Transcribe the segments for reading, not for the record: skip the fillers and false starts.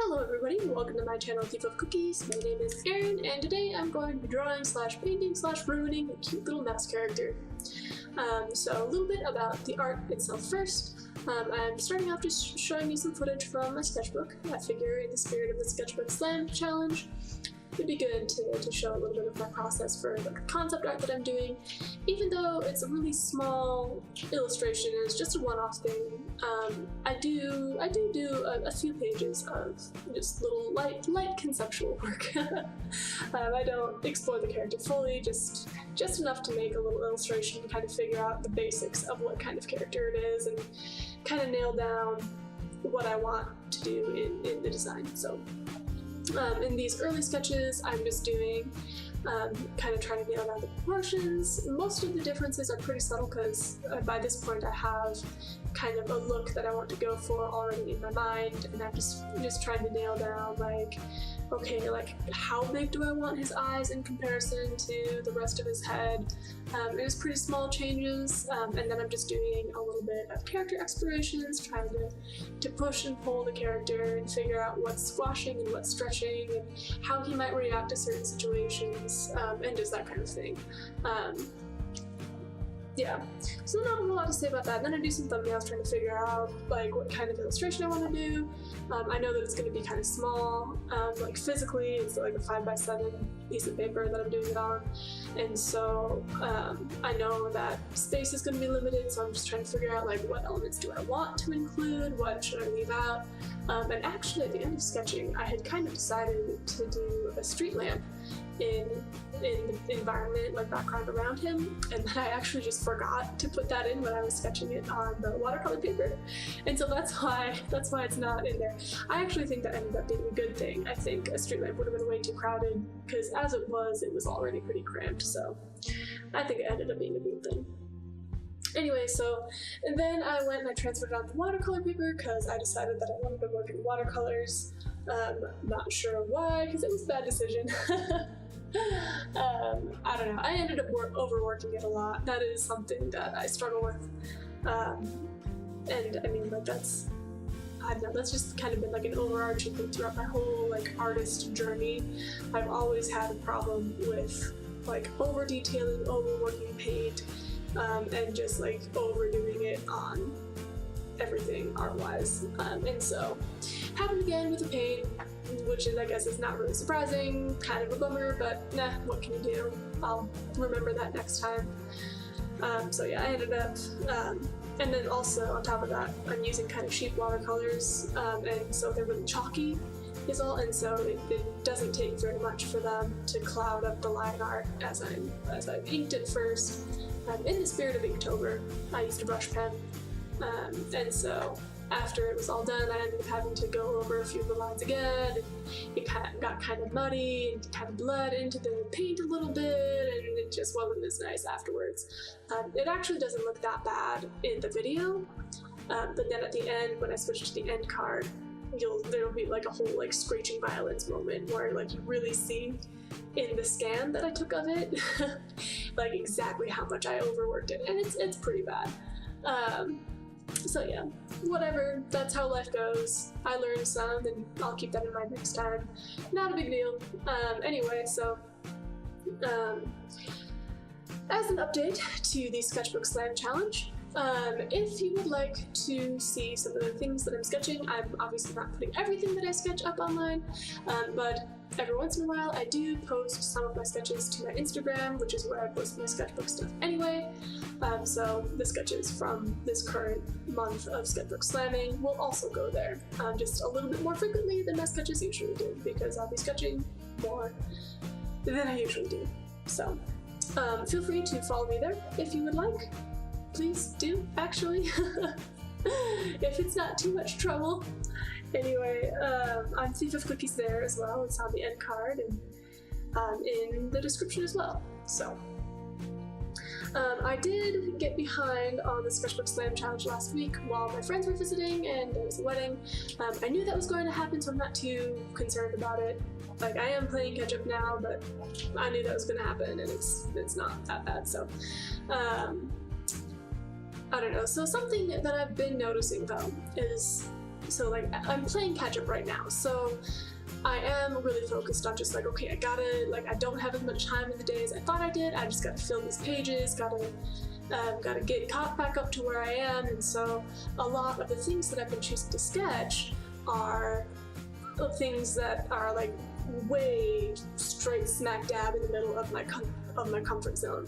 Hello everybody, welcome to my channel Thief of Cookies. My name is Erin, and today I'm going to be drawing / painting / ruining a cute little mouse character. So a little bit about the art itself first. I'm starting off just showing you some footage from my sketchbook. I figure in the spirit of the Sketchbook Slam challenge, it'd be good to show a little bit of my process for the concept art that I'm doing. Even though it's a really small illustration and it's just a one-off thing, I do a few pages of just little light conceptual work. I don't explore the character fully, just enough to make a little illustration and kind of figure out the basics of what kind of character it is and kind of nail down what I want to do in the design. So in these early sketches, I'm just doing kind of trying to nail down the proportions. Most of the differences are pretty subtle because by this point I have kind of a look that I want to go for already in my mind, and I'm just trying to nail down, like, okay, like how big do I want his eyes in comparison to the rest of his head. It was pretty small changes, and then I'm just doing a little bit of character explorations, trying to push and pull the character and figure out what's squashing and what's stretching and how he might react to certain situations, and just that kind of thing. Yeah, so not a whole lot to say about that. And then I do some thumbnails trying to figure out like what kind of illustration I want to do. I know that it's going to be kind of small, like physically it's like a 5x7 piece of paper that I'm doing it on, and so I know that space is going to be limited, so I'm just trying to figure out like what elements do I want to include, what should I leave out. And actually at the end of sketching I had kind of decided to do a street lamp in the environment, like background around him, and then I actually just forgot to put that in when I was sketching it on the watercolor paper, and so that's why it's not in there. I actually think that ended up being a good thing. I think a street lamp would have been way too crowded, because as it was already pretty cramped, so I think it ended up being a good thing. Anyway, so, and then I went and I transferred it onto watercolor paper because I decided that I wanted to work in watercolors. Not sure why, because it was a bad decision. I don't know, I ended up overworking it a lot. That is something that I struggle with, and I mean, like, I don't know, that's just kind of been like an overarching thing throughout my whole like artist journey. I've always had a problem with like over detailing, overworking paint, and just like overdoing it on everything art-wise, and so happened again with the paint, which is, I guess, is not really surprising, kind of a bummer, but nah, what can you do? I'll remember that next time. So yeah, I ended up, and then also on top of that, I'm using kind of cheap watercolors, and so they're really chalky is all, and so it doesn't take very much for them to cloud up the line art as I've inked it first. In the spirit of Inktober, I used a brush pen, and so after it was all done, I ended up having to go over a few of the lines again, and it got kind of muddy and kind of bled into the paint a little bit, and it just wasn't as nice afterwards. It actually doesn't look that bad in the video, but then at the end, when I switch to the end card, there'll be like a whole like screeching violence moment where like you really see in the scan that I took of it like exactly how much I overworked it, and it's pretty bad. So yeah, whatever, that's how life goes. I learned some, and I'll keep that in mind next time. Not a big deal. Anyway, so as an update to the Sketchbook Slam Challenge, if you would like to see some of the things that I'm sketching, I'm obviously not putting everything that I sketch up online, but every once in a while I do post some of my sketches to my Instagram, which is where I post my sketchbook stuff anyway. So the sketches from this current month of Sketchbook Slamming will also go there, just a little bit more frequently than my sketches usually do, because I'll be sketching more than I usually do. So feel free to follow me there if you would like. Please do, actually, if it's not too much trouble. Anyway, I'm Thief of Cookies there as well. It's on the end card and in the description as well. So I did get behind on the Sketchbook Slam Challenge last week while my friends were visiting and there was a wedding. I knew that was going to happen, so I'm not too concerned about it. Like, I am playing catch up now, but I knew that was going to happen, and it's not that bad. So I don't know. So something that I've been noticing though is so like I'm playing catch up right now, so I am really focused on just like, okay, I gotta, like, I don't have as much time in the day as I thought I did. I just gotta fill these pages, gotta get caught back up to where I am. And so a lot of the things that I've been choosing to sketch are things that are like way straight smack dab in the middle of my comfort zone.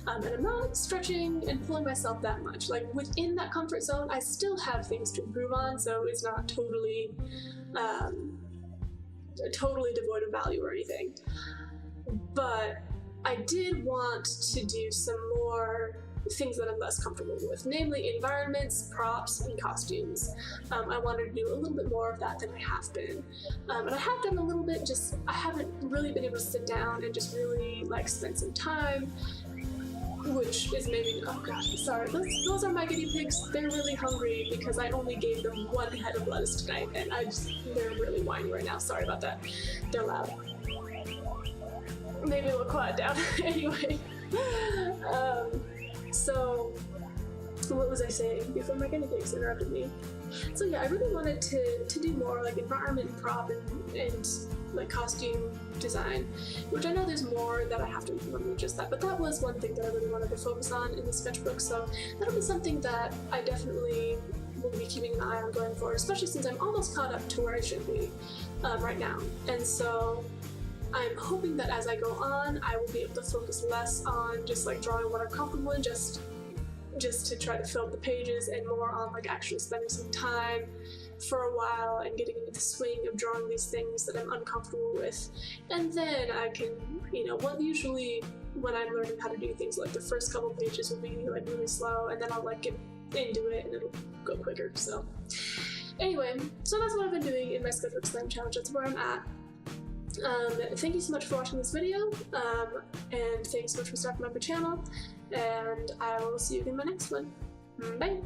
And I'm not stretching and pulling myself that much. Like within that comfort zone, I still have things to improve on, so it's not totally devoid of value or anything. But I did want to do some more things that I'm less comfortable with, namely environments, props, and costumes. I wanted to do a little bit more of that than I have been. And I have done a little bit, just I haven't really been able to sit down and just really like spend some time, which is maybe, oh gosh, sorry, those are my guinea pigs. They're really hungry because I only gave them one head of lettuce tonight, and they're really whiny right now. Sorry about that. They're loud. Maybe we'll quiet down. Anyway, so what was I saying before my guinea pigs interrupted me? So yeah, I really wanted to do more like environment and prop and like costume design, which I know there's more that I have to implement than just that, but that was one thing that I really wanted to focus on in the sketchbook, so that'll be something that I definitely will be keeping an eye on going forward, especially since I'm almost caught up to where I should be right now. And so I'm hoping that as I go on, I will be able to focus less on just like drawing what I'm comfortable in, just to try to fill up the pages, and more on like actually spending some time for a while and getting into the swing of drawing these things that I'm uncomfortable with. And then I can, you know, usually when I'm learning how to do things, like the first couple pages will be like really slow, and then I'll like get into it and it'll go quicker. So anyway, so that's what I've been doing in my Sketchbook Slam Challenge. That's where I'm at. Thank you so much for watching this video, and thanks so much for stopping by my channel, and I will see you in my next one. Bye!